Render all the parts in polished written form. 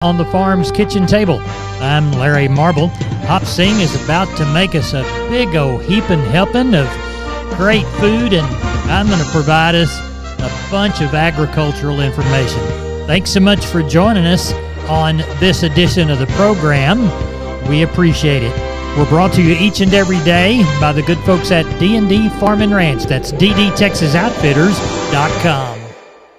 On the farm's kitchen table. I'm Larry Marble. Hop Sing is about to make us a big old heaping helping of great food, and I'm going to provide us a bunch of agricultural information. Thanks so much for joining us on this edition of the program. We appreciate it. We're brought to you each and every day by the good folks at D&D Farm and Ranch. That's ddtexasoutfitters.com.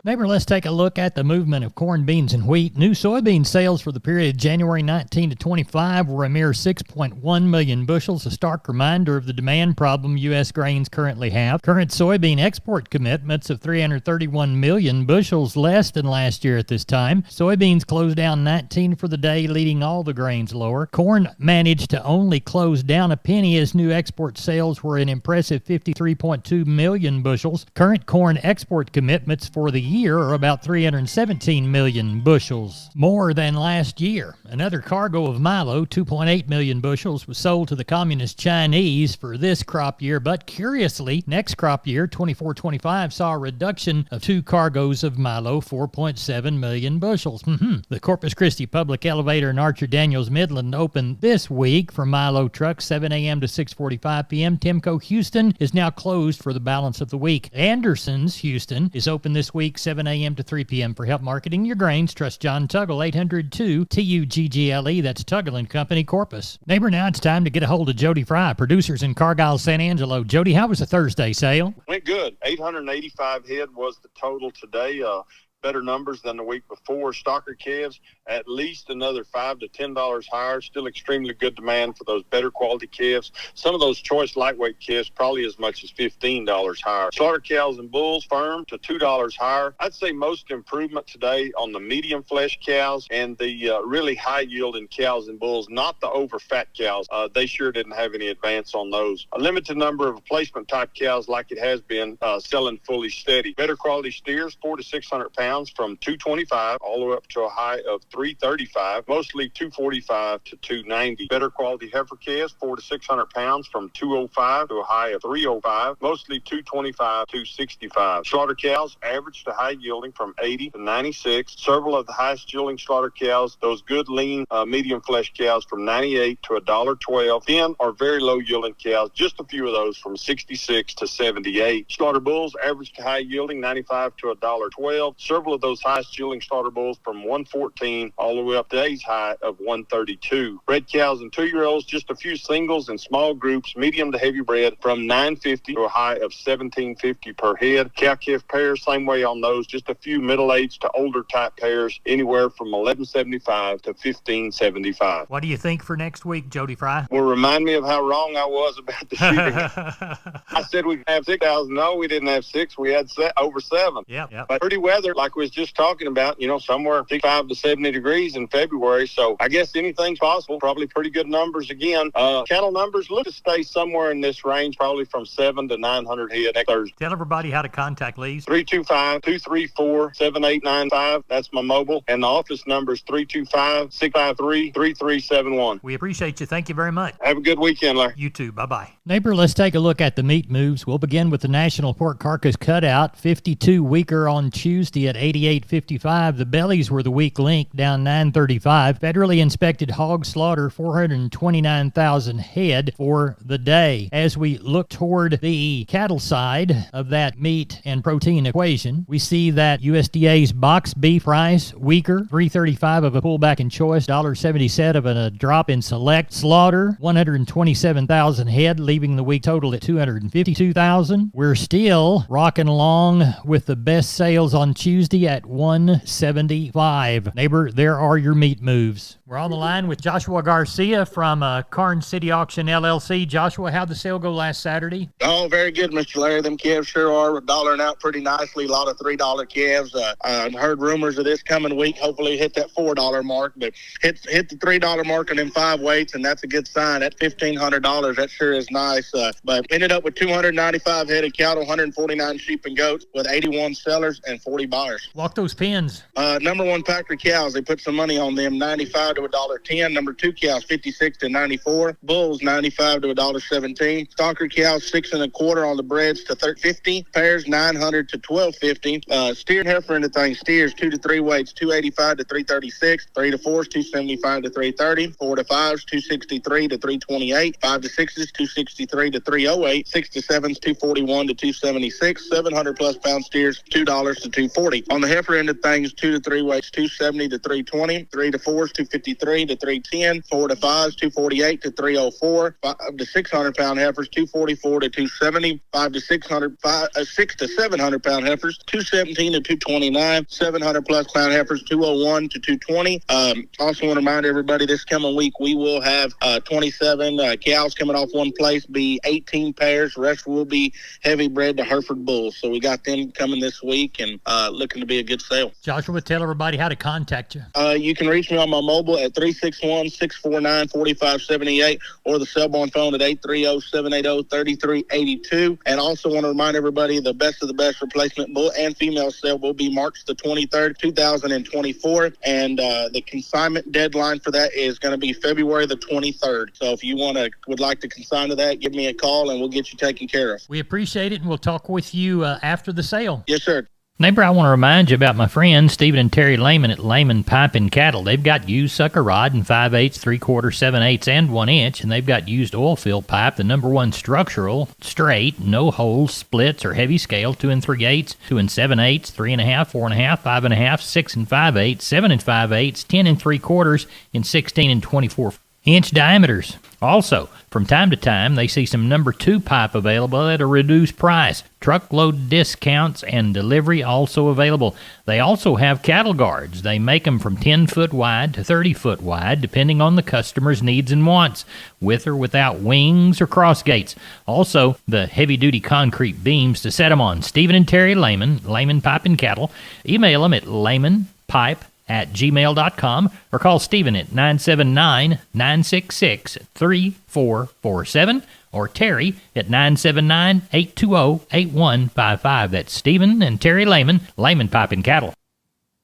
Neighbor, let's take a look at the movement of corn, beans, and wheat. New soybean sales for the period January 19 to 25 were a mere 6.1 million bushels, a stark reminder of the demand problem U.S. grains currently have. Current soybean export commitments of 331 million bushels less than last year at this time. Soybeans closed down 19 for the day, leading all the grains lower. Corn managed to only close down a penny as new export sales were an impressive 53.2 million bushels. Current corn export commitments for the year are about 317 million bushels, more than last year. Another cargo of milo, 2.8 million bushels, was sold to the Communist Chinese for this crop year, but curiously, next crop year, 24-25, saw a reduction of 2 cargoes of milo, 4.7 million bushels. The Corpus Christi Public Elevator in Archer Daniels Midland opened this week for milo trucks 7 a.m. to 6:45 p.m. Timco Houston is now closed for the balance of the week. Anderson's Houston is open this week 7 a.m. to 3 p.m. For help marketing your grains, trust John Tuggle, 802-TUGGLE. That's Tuggle & Company, Corpus. Neighbor, now it's time to get a hold of Jody Fry, producers in Cargyle, San Angelo. Jody, how was the Thursday sale? Went good. 885 head was the total today. Better numbers than the week before. Stocker calves at least another $5 to $10 higher. Still extremely good demand for those better quality calves. Some of those choice lightweight calves probably as much as $15 higher. Slaughter cows and bulls firm to $2 higher. I'd say most improvement today on the medium flesh cows and the really high yielding cows and bulls, not the over fat cows. They sure didn't have any advance on those. A limited number of replacement type cows like it has been selling fully steady. Better quality steers, 400 to 600 pounds from $225 all the way up to a high of $335, mostly $245 to $290. Better quality heifer calves, 400 to 600 pounds from $205 to a high of $305, mostly $225 to $265. Slaughter cows, average to high yielding from 80 to 96. Several of the highest yielding slaughter cows, those good lean medium flesh cows, from 98 to $1.12. Thin or very low yielding cows, just a few of those from 66 to 78. Slaughter bulls, average to high yielding 95 to $1.12. Several of those highest yielding slaughter bulls from 114 all the way up to today's high of 132. Bred cows and 2-year-olds, just a few singles and small groups, medium to heavy bred, from $950 to a high of $1,750 per head. Cow-calf pairs, same way on those, just a few middle-aged to older type pairs, anywhere from $1,175 to $1,575. What do you think for next week, Jody Fry? Well, remind me of how wrong I was about the shooting. I said we'd have 6,000. No, we didn't have 6. We had over 7. Yep. But pretty weather, like we was just talking about, somewhere 65 to 70 degrees in February. So I guess anything's possible. Probably pretty good numbers again. Cattle numbers look to stay somewhere in this range, probably from 7 to 900 head next Thursday. Tell everybody how to contact Lee's. 325-234-7895. That's my mobile. And the office number is 325-653-3371. We appreciate you. Thank you very much. Have a good weekend, Larry. You too. Bye-bye. Neighbor, let's take a look at the meat moves. We'll begin with the National Pork Carcass Cutout. 52 weaker on Tuesday at 88.55. The bellies were the weak link, down 9.35. Federally inspected hog slaughter, 429,000 head for the day. As we look toward the cattle side of that meat and protein equation, we see that USDA's box beef price weaker, $3.35 of a pullback in choice, $1.70 of a drop in select. Slaughter, 127,000 head, leaving the week total at 252,000. We're still rocking along with the best sales on Tuesday at 175. Neighbor, there are your meat moves. We're on the line with Joshua Garcia from Karn City Auction LLC. Joshua, how'd the sale go last Saturday? Oh, very good, Mr. Larry. Them calves sure are dollaring out pretty nicely. A lot of $3 calves. I heard rumors of this coming week. Hopefully hit that $4 mark, but hit the $3 mark in them 5 weights, and that's a good sign. At $1,500, that sure is nice. nice. But ended up with 295 head of cattle, 149 sheep and goats, with 81 sellers and 40 buyers. Walk those pins. Number one Packer cows, they put some money on them, 95 to $1.10. Number two cows, 56 to 94. Bulls, 95 to $1.17. Stalker cows, 6 1/4 on the breads to $50. Pairs, 900 to $12.50. Steer and heifer into things. Steers, 2 to 3 weights, 285 to 336. 3 to 4s, 275 to 330. 4 to 5s, 263 to 328. 5 to 6s, 263 to 308. 6 to 7s, 241 to 276. 700 plus pound steers, $2 to $2.40. On the heifer end of things, 2 to 3 weights, 270 to 320. 3 to 4s, 253 to 310. 4 to 5s, 248 to 304. 5 to 600 pound heifers, 244 to 270. 5 to 6 to 700 pound heifers, 217 to 229. 700 plus pound heifers, 201 to 220. Also want to remind everybody, this coming week we will have 27 cows coming off one place, be 18 pairs. The rest will be heavy bred to Hereford bulls. So we got them coming this week and looking to be a good sale. Joshua, tell everybody how to contact you. You can reach me on my mobile at 361-649-4578 or the cell phone at 830-780-3382. And also want to remind everybody, the best of the best replacement bull and female sale will be March the 23rd, 2024. And the consignment deadline for that is going to be February the 23rd. So if you would like to consign to that, give me a call and we'll get you taken care of. We appreciate it, and we'll talk with you after the sale. Yes, sir. Neighbor, I want to remind you about my friends Stephen and Terry Lehman at Lehman Pipe and Cattle. They've got used sucker rod in 5/8, 3/4, 7/8, and 1 inch, and they've got used oil fill pipe, the #1 structural, straight, no holes, splits, or heavy scale, 2 3/8, 2 7/8, 3.5, 4.5, 5.5, 6 5/8, 7 5/8, 10 3/4, and 16 24-inch diameters. Also, from time to time, they see some #2 pipe available at a reduced price. Truckload discounts and delivery also available. They also have cattle guards. They make them from 10-foot wide to 30-foot wide, depending on the customer's needs and wants, with or without wings or cross gates. Also, the heavy-duty concrete beams to set them on. Stephen and Terry Lehman, Lehman Pipe and Cattle. Email them at lehmanpipe@gmail.com or call Stephen at 979-966-3447 or Terry at 979-820-8155. That's Stephen and Terry Lehman, Lehman Pipe and Cattle.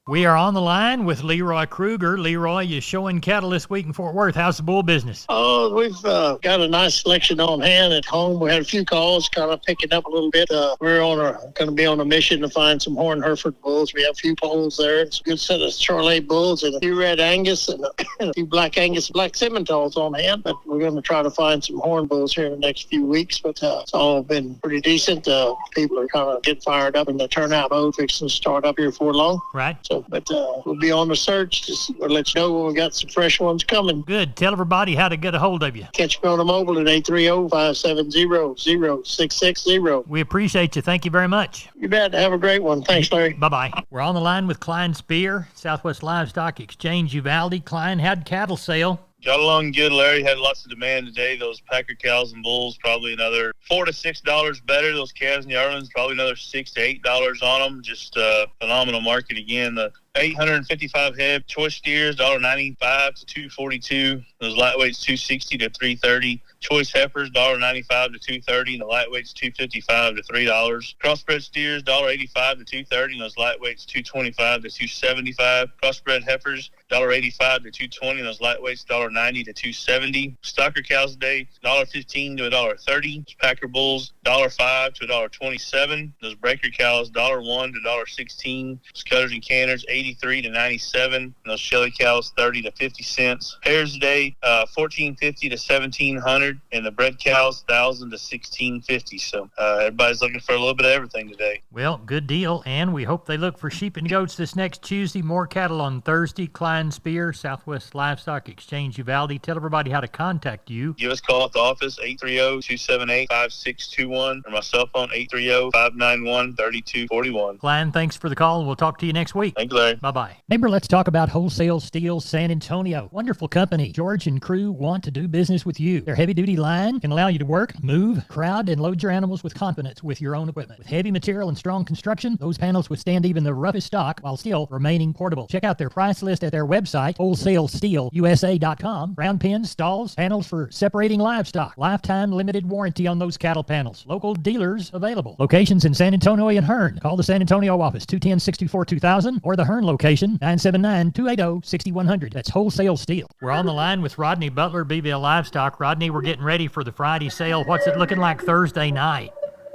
We are on the line with Leroy Kruger. Leroy, you're showing cattle this week in Fort Worth. How's the bull business? Oh, we've got a nice selection on hand at home. We had a few calls, kind of picking up a little bit. We're going to be on a mission to find some horn Hereford bulls. We have a few poles there. It's a good set of Charolais bulls and a few red Angus and a few black Angus, black Simmentals on hand. But we're going to try to find some horn bulls here in the next few weeks. But it's all been pretty decent. People are kind of getting fired up in the turnout mode, fixing to start up here before long. Right. So, but we'll be on the search. We'll let you know when we got some fresh ones coming. Good. Tell everybody how to get a hold of you. Catch me on the mobile at 830-570-0660. We appreciate you. Thank you very much. You bet. Have a great one. Thanks, Larry. Bye-bye. We're on the line with Klein Spear, Southwest Livestock Exchange, Uvalde. Klein, how'd cattle sale? Got along good, Larry. Had lots of demand today. Those Packer cows and bulls, probably another $4 to $6 better. Those calves and yearlings, probably another $6 to $8 on them. Just a phenomenal market again. The 855 head choice steers, $1.95 to $2.42. Those lightweights, $2.60 to $3.30. Choice heifers, $1.95 to $2.30, and the lightweights, $2.55 to $3. Crossbred steers, $1.85 to $2.30, and those lightweights, $2.25 to $2.75. Crossbred heifers, $1.85 to $2.20, and those lightweights, $1.90 to $2.70. Stocker cows today, $1.15 to $1.30. Packer bulls, $1.05 to $1.27. Those breaker cows, $1.01 to $1.16. Those cutters and canners, $83 to $97. And those Shelly cows, 30 to 50 cents. Pairs today, $14.50 to $1,700. And the bred cows, $1,000 to $1,650. So everybody's looking for a little bit of everything today. Well, good deal. And we hope they look for sheep and goats this next Tuesday. More cattle on Thursday. Klein Spear, Southwest Livestock Exchange, Uvalde. Tell everybody how to contact you. Give us a call at the office, 830-278-5621. Or my cell phone, 830-591-3241. Klein, thanks for the call. We'll talk to you next week. Thank you, Larry. Bye-bye. Neighbor, let's talk about Wholesale Steel San Antonio. Wonderful company. George and crew want to do business with you. Their heavy-duty line can allow you to work, move, crowd, and load your animals with confidence with your own equipment. With heavy material and strong construction, those panels withstand even the roughest stock while still remaining portable. Check out their price list at their website, WholesaleSteelUSA.com. Round pins, stalls, panels for separating livestock. Lifetime limited warranty on those cattle panels. Local dealers available. Locations in San Antonio and Hearn. Call the San Antonio office, 210-64-2000, or the Hearn location, 979-280-6100. That's Wholesale Steel. We're on the line with Rodney Butler, Beeville Livestock. Rodney, we're getting ready for the Friday sale. What's it looking like Thursday night?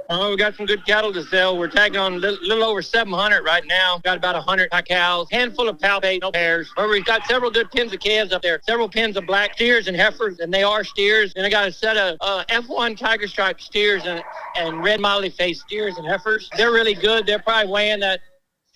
We got some good cattle to sell. We're tagging on a little over 700 right now. Got about 100 high cows, handful of palpate, no pairs. But we've got several good pins of calves up there. Several pins of black steers and heifers, and they are steers. And I got a set of F1 tiger stripe steers and red molly face steers and heifers. They're really good. They're probably weighing that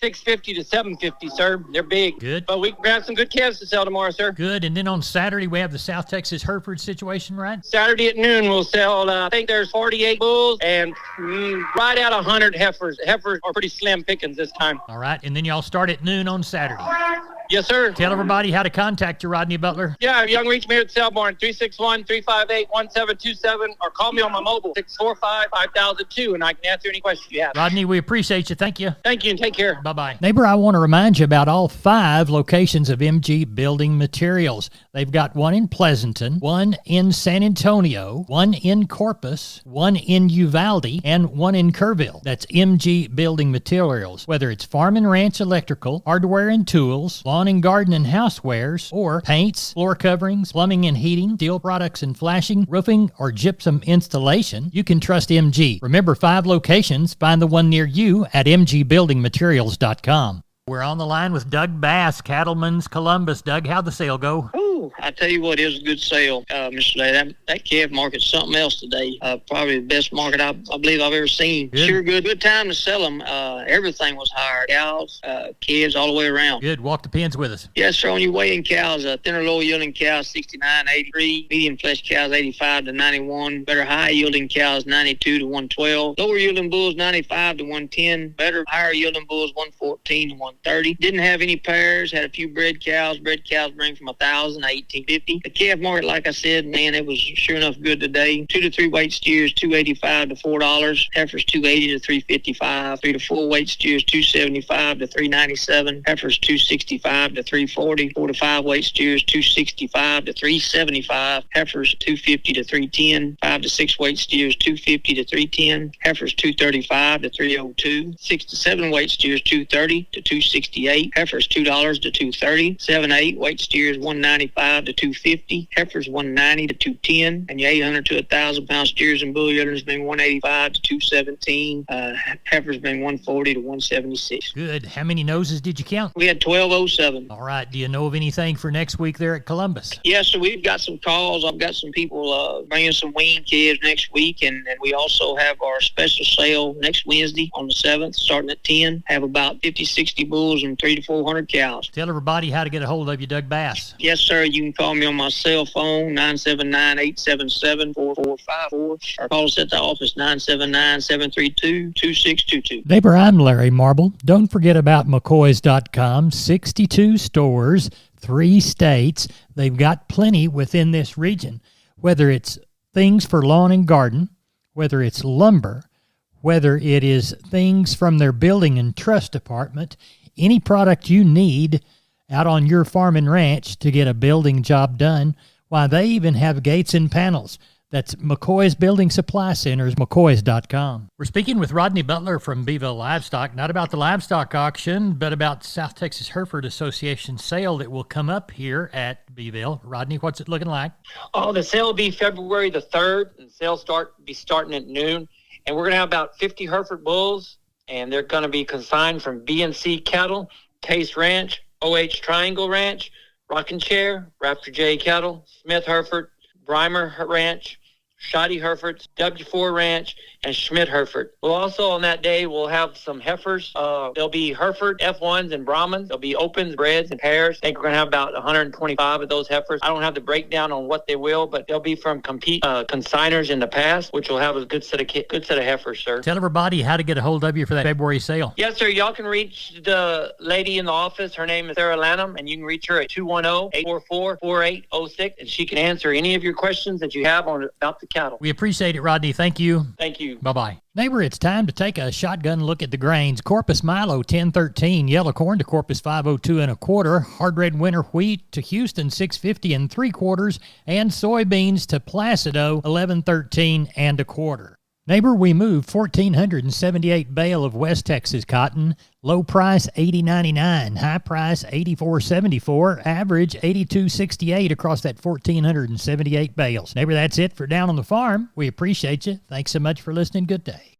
650 to 750, sir. They're big. Good. But we have some good calves to sell tomorrow, sir. Good. And then on Saturday, we have the South Texas Hereford situation, right? Saturday at noon, we'll sell, I think there's 48 bulls and right at 100 heifers. Heifers are pretty slim pickings this time. All right. And then y'all start at noon on Saturday. Yes, sir. Tell everybody how to contact you, Rodney Butler. Yeah, you can reach me at Selborne, 361-358-1727, or call me on my mobile, 645-5002, and I can answer any questions you have. Rodney, we appreciate you. Thank you. Thank you, and take care. Bye-bye. Neighbor, I want to remind you about all 5 locations of MG Building Materials. They've got one in Pleasanton, one in San Antonio, one in Corpus, one in Uvalde, and one in Kerrville. That's MG Building Materials. Whether it's farm and ranch electrical, hardware and tools, lawn and garden and housewares, or paints, floor coverings, plumbing and heating, steel products and flashing, roofing, or gypsum installation, you can trust MG. Remember, 5 locations. Find the one near you at mgbuildingmaterials.com. We're on the line with Doug Bass, Cattleman's Columbus. Doug, how'd the sale go? I tell you what, it was a good sale, Mr. Day. That calf market's something else today. Probably the best market I believe I've ever seen. Good. Sure good. Good time to sell them. Everything was higher. Cows, calves, all the way around. Good. Walk the pins with us. Yes, sir. On your weighing cows, thinner, low yielding cows, 69 to 83. Medium flesh cows, 85 to 91. Better high yielding cows, 92 to 112. Lower yielding bulls, 95 to 110. Better higher yielding bulls, 114 to 130. Didn't have any pairs. Had a few bred cows. Bred cows bring from 1,000 to 1,850. The calf market, like I said, man, it was sure enough good today. 2 to 3 weight steers, $285 to $4. Heifers, $280 to $355. 3 to 4 weight steers, $275 to $397. Heifers, $265 to $340. 4 to 5 weight steers, $265 to $375. Heifers, $250 to $310. 5 to 6 weight steers, $250 to $310. Heifers, $235 to $302. 6 to 7 weight steers, $230 to $268. Heifers, $2 to $230. 7 to 8 weight steers, $195 to $250. Heifers, $190 to $210. And your 800 to 1,000 pound steers and bull yearlings been $185 to $217. Heifers been $140 to $176. Good. How many noses did you count? We had 1207. All right. Do you know of anything for next week there at Columbus? Yes, so we've got some calls. I've got some people bringing some wean calves next week, and we also have our special sale next Wednesday on the 7th, starting at 10. Have about 50, 60 bulls and 300 to 400 cows. Tell everybody how to get a hold of you, Doug Bass. Yes, sir. You can call me on my cell phone, 979-877-4454, or call us at the office, 979-732-2622. Neighbor, I'm Larry Marble. Don't forget about McCoys.com. 62 stores, 3 states. They've got plenty within this region, whether it's things for lawn and garden, whether it's lumber, whether it is things from their building and trust department, any product you need out on your farm and ranch to get a building job done. Why, they even have gates and panels. That's McCoy's Building Supply Centers, McCoys.com. We're speaking with Rodney Butler from Beeville Livestock, not about the livestock auction, but about South Texas Hereford Association sale that will come up here at Beeville. Rodney, what's it looking like? Oh, the sale will be February the 3rd, and the sale be starting at noon. And we're going to have about 50 Hereford bulls, and they're going to be consigned from B&C Cattle, Case Ranch, OH Triangle Ranch, Rockin' Chair, Raptor J Cattle, Smith Hereford, Breimer Ranch, Shoddy Hereford, W4 Ranch, and Schmidt Hereford. We'll also, on that day, we'll have some heifers. There'll be Hereford F1s and Brahmans. There'll be opens, breds, and pairs. I think we're going to have about 125 of those heifers. I don't have the breakdown on what they will, but they'll be from consigners in the past, which will have a good set of heifers, sir. Tell everybody how to get a hold of you for that February sale. Yes, sir. Y'all can reach the lady in the office. Her name is Sarah Lanham, and you can reach her at 210-844-4806, and she can answer any of your questions that you have about the cattle. We appreciate it, Rodney. Thank you. Thank you. Bye-bye. Neighbor, it's time to take a shotgun look at the grains. Corpus Milo 1013, yellow corn to Corpus 502 1/4, hard red winter wheat to Houston 650 3/4, and soybeans to Placido 1113 1/4. Neighbor, we moved 1,478 bale of West Texas cotton, low price $80.99, high price $84.74, average $82.68 across that 1,478 bales. Neighbor, that's it for Down on the Farm. We appreciate you. Thanks so much for listening. Good day.